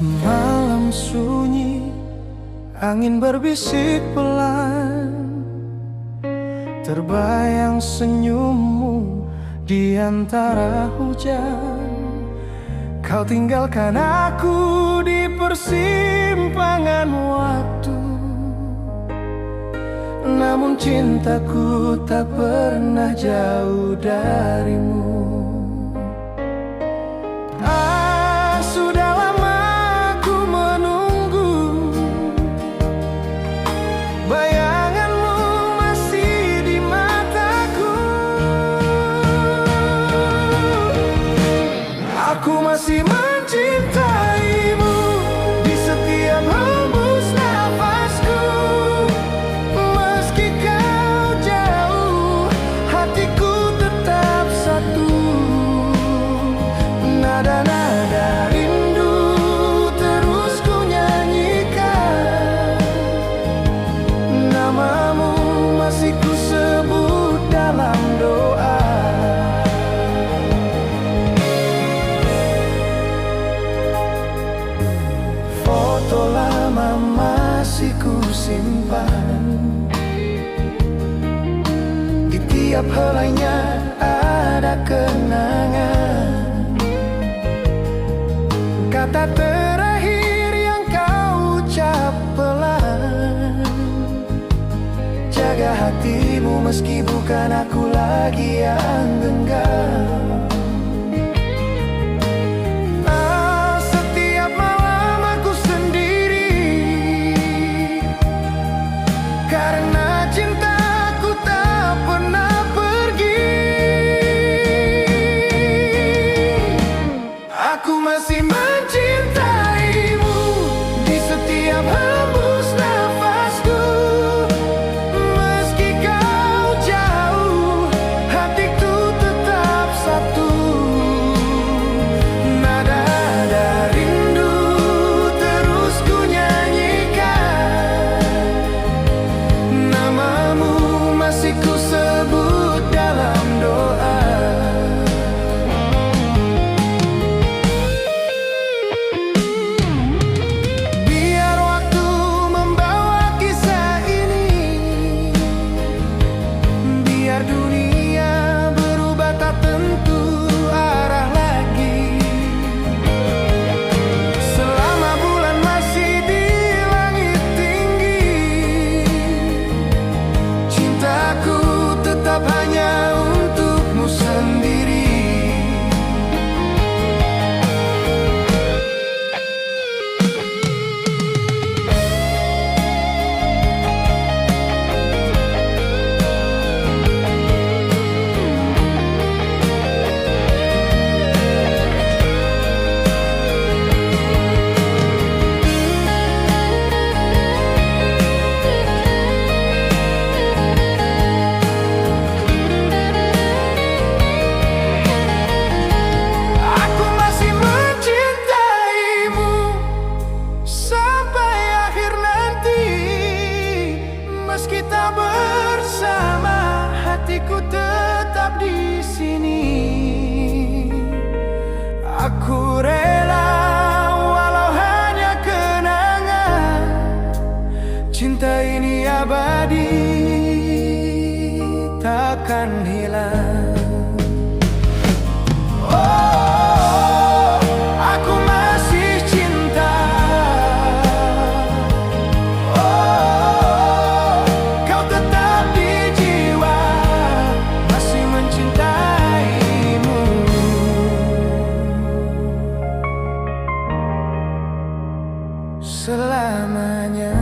Malam sunyi, angin berbisik pelan, terbayang senyummu di antara hujan. Kau tinggalkan aku di persimpangan waktu, namun cintaku tak pernah jauh darimu. Sudah lama aku menunggu, bayanganmu masih di mataku. Aku masih mencintaimu di setiap hembus nafasku. Meski kau jauh, hatiku tetap satu. Nada-nada rindu terus ku nyanyikan, namamu masih ku sebut dalam doa. Foto lama masih ku simpan, di tiap helainya ada kenangan. Kata terakhir yang kau ucap pelan, jaga hatimu meski bukan aku lagi yang genggam. Setiap malam aku sendiri, karena cintaku tak pernah pergi. Aku masih mencintaimu di setiap hembus nafasku. Meski kau jauh, hatiku tetap satu. Nada-nada rindu terus ku nyanyikan, namamu masih ku sebut dalam doa. Dunia berubah tak tentu arah lagi, selama bulan masih di langit tinggi, cintaku tetap hanya untukmu sendiri. Meski tak bersama, hatiku tetap di sini. Aku rela walau hanya kenangan, cinta ini abadi takkan hilang. Aku masih cinta. Selamanya.